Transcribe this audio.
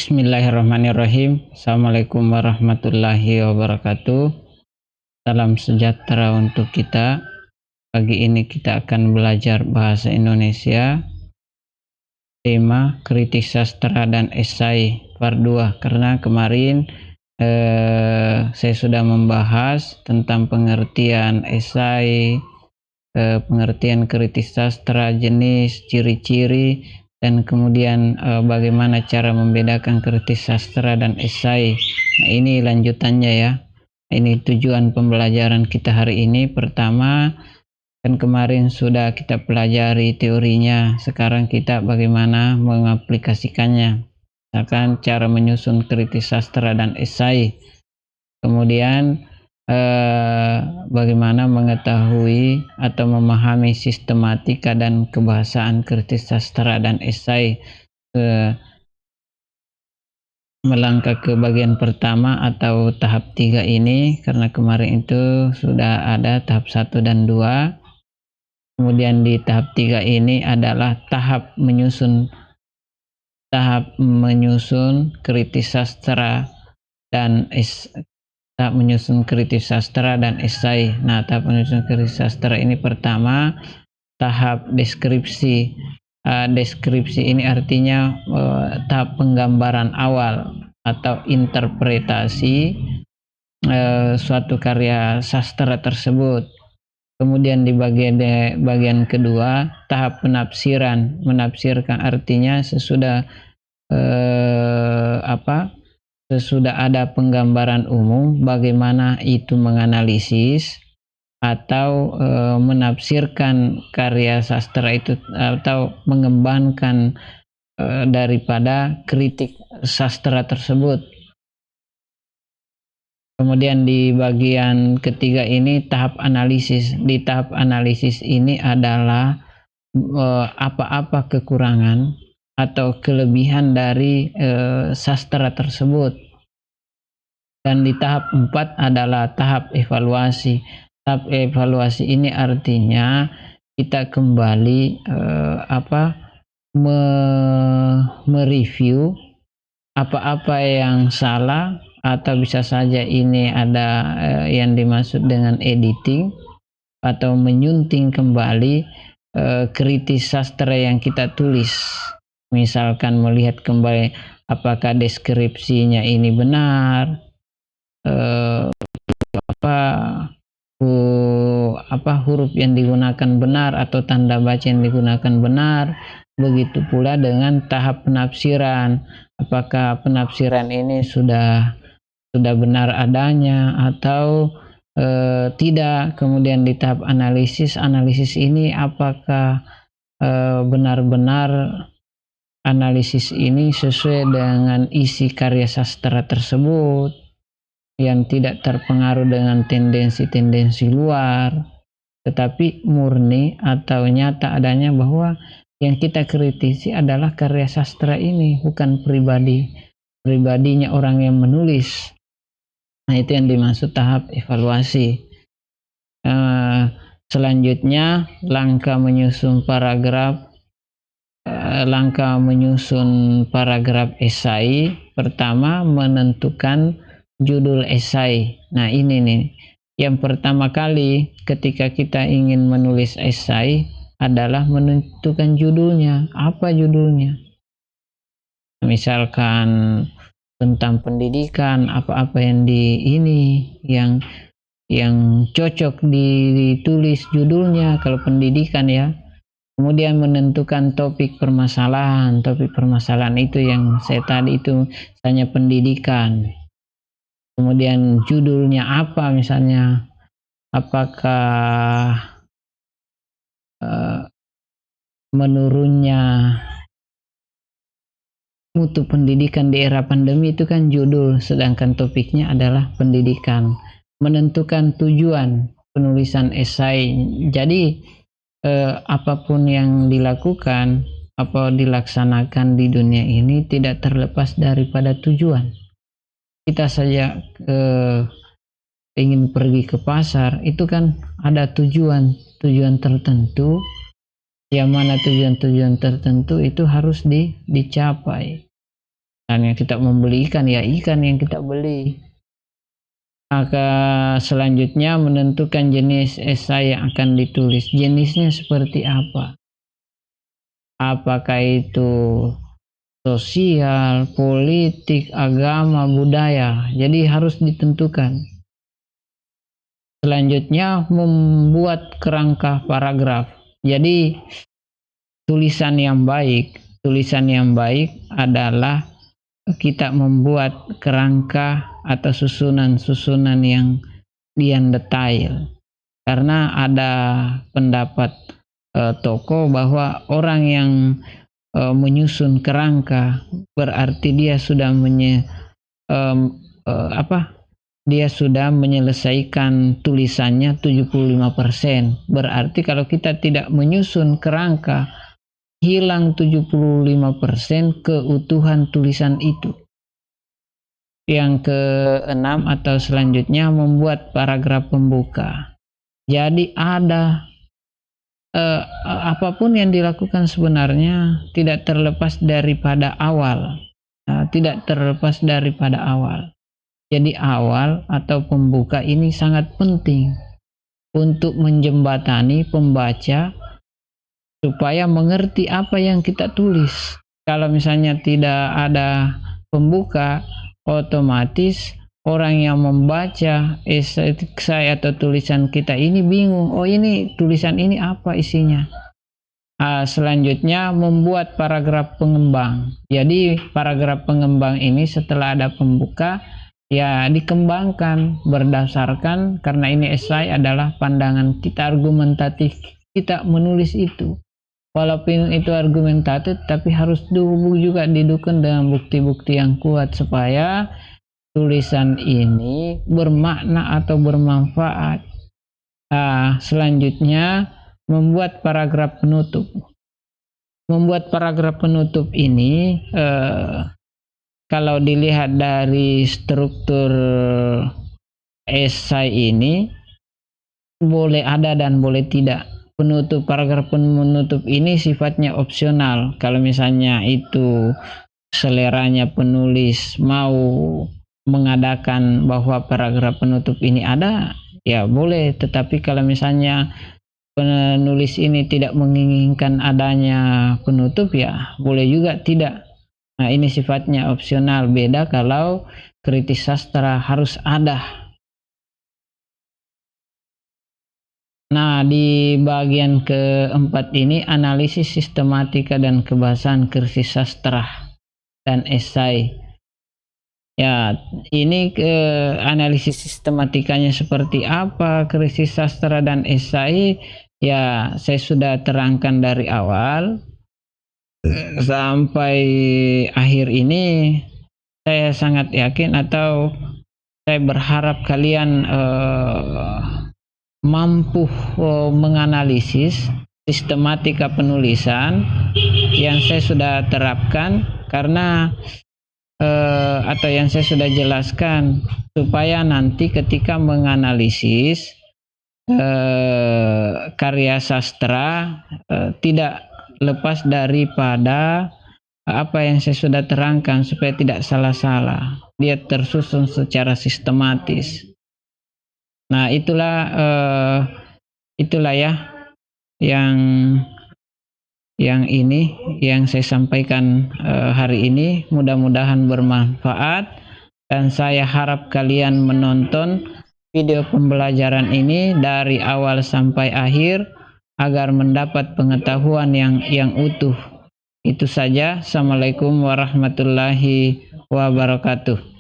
Bismillahirrahmanirrahim. Assalamualaikum warahmatullahi wabarakatuh. Salam sejahtera untuk kita. Pagi ini kita akan belajar bahasa Indonesia. Tema kritik sastra dan esai part 2. Karena kemarin saya sudah membahas tentang pengertian esai, pengertian kritik sastra, jenis, ciri-ciri, dan kemudian bagaimana cara membedakan kritik sastra dan esai. Nah, ini lanjutannya ya. Ini tujuan pembelajaran kita hari ini. Pertama, kan kemarin sudah kita pelajari teorinya. Sekarang kita bagaimana mengaplikasikannya. Misalkan cara menyusun kritik sastra dan esai. Kemudian bagaimana mengetahui atau memahami sistematika dan kebahasaan kritik sastra dan esai. Melangkah ke bagian pertama atau tahap 3 ini, karena kemarin itu sudah ada tahap 1 dan 2. Kemudian di tahap 3 ini adalah tahap menyusun kritik sastra dan tahap menyusun kritik sastra dan esai. Nah, tahap menyusun kritik sastra ini pertama tahap deskripsi. Deskripsi ini artinya tahap penggambaran awal atau interpretasi suatu karya sastra tersebut. Kemudian di bagian kedua tahap penafsiran. Menafsirkan artinya sesudah ada penggambaran umum, bagaimana itu menganalisis atau menafsirkan karya sastra itu atau mengembangkan daripada kritik sastra tersebut. Kemudian di bagian ketiga ini tahap analisis. Di tahap analisis ini adalah apa-apa kekurangan atau kelebihan dari sastra tersebut. Dan di tahap 4 adalah tahap evaluasi. Tahap evaluasi ini artinya kita kembali mereview apa-apa yang salah, atau bisa saja ini ada yang dimaksud dengan editing atau menyunting kembali kritik sastra yang kita tulis. Misalkan melihat kembali apakah deskripsinya ini benar, huruf yang digunakan benar atau tanda baca yang digunakan benar. Begitu pula dengan tahap penafsiran, apakah penafsiran ini sudah benar adanya atau tidak. Kemudian di tahap analisis ini apakah benar-benar analisis ini sesuai dengan isi karya sastra tersebut, yang tidak terpengaruh dengan tendensi-tendensi luar, tetapi murni atau nyata adanya bahwa yang kita kritisi adalah karya sastra ini, bukan pribadinya orang yang menulis. Nah, itu yang dimaksud tahap evaluasi. Selanjutnya langkah menyusun paragraf esai. Pertama, menentukan judul esai. Nah, ini nih yang pertama kali ketika kita ingin menulis esai adalah menentukan judulnya. Apa judulnya? Misalkan tentang pendidikan, apa-apa yang yang cocok ditulis judulnya kalau pendidikan ya. Kemudian menentukan topik permasalahan. Topik permasalahan itu yang saya tadi itu misalnya pendidikan. Kemudian judulnya apa, misalnya apakah menurunnya mutu pendidikan di era pandemi, itu kan judul, sedangkan topiknya adalah pendidikan. Menentukan tujuan penulisan esai. Jadi apapun yang dilakukan atau dilaksanakan di dunia ini tidak terlepas daripada tujuan. Kita saja ingin pergi ke pasar, itu kan ada tujuan tertentu, yang mana tujuan tertentu itu harus dicapai. Misalnya kita membeli ikan, ya ikan yang kita beli. Maka selanjutnya menentukan jenis esai yang akan ditulis. Jenisnya seperti apa? Apakah itu sosial, politik, agama, budaya. Jadi harus ditentukan. Selanjutnya membuat kerangka paragraf. Jadi tulisan yang baik adalah kita membuat kerangka atau susunan-susunan yang detail. Karena ada pendapat tokoh bahwa orang yang menyusun kerangka berarti dia sudah dia sudah menyelesaikan tulisannya 75%. Berarti kalau kita tidak menyusun kerangka, hilang 75% keutuhan tulisan itu. Yang keenam atau selanjutnya membuat paragraf pembuka. Jadi ada apapun yang dilakukan sebenarnya tidak terlepas daripada awal. Jadi awal atau pembuka ini sangat penting untuk menjembatani pembaca supaya mengerti apa yang kita tulis. Kalau misalnya tidak ada pembuka, otomatis orang yang membaca esai atau tulisan kita ini bingung, oh ini tulisan ini apa isinya. Selanjutnya membuat paragraf pengembang. Jadi paragraf pengembang ini setelah ada pembuka, ya dikembangkan berdasarkan, karena ini esai adalah pandangan kita argumentatif kita menulis itu. Walaupun itu argumentatif, tapi harus juga didukung dengan bukti-bukti yang kuat supaya tulisan ini bermakna atau bermanfaat. Selanjutnya membuat paragraf penutup. Membuat paragraf penutup ini kalau dilihat dari struktur esai ini boleh ada dan boleh tidak. Paragraf penutup ini sifatnya opsional. Kalau misalnya itu seleranya penulis mau mengadakan bahwa paragraf penutup ini ada, ya boleh. Tetapi kalau misalnya penulis ini tidak menginginkan adanya penutup, ya boleh juga tidak. Nah, ini sifatnya opsional. Beda kalau kritis sastra harus ada. Nah, di bagian keempat ini analisis sistematika dan kebahasan kritis sastra dan esai. Ya, ini analisis sistematikanya seperti apa kritis sastra dan esai, ya saya sudah terangkan dari awal sampai akhir ini. Saya sangat yakin atau saya berharap kalian mampu menganalisis sistematika penulisan yang saya sudah terapkan, karena atau yang saya sudah jelaskan, supaya nanti ketika menganalisis karya sastra tidak lepas daripada apa yang saya sudah terangkan, supaya tidak salah-salah, dia tersusun secara sistematis. Nah, itulah ya yang ini yang saya sampaikan hari ini. Mudah-mudahan bermanfaat, dan saya harap kalian menonton video pembelajaran ini dari awal sampai akhir agar mendapat pengetahuan yang utuh. Itu saja. Assalamualaikum warahmatullahi wabarakatuh.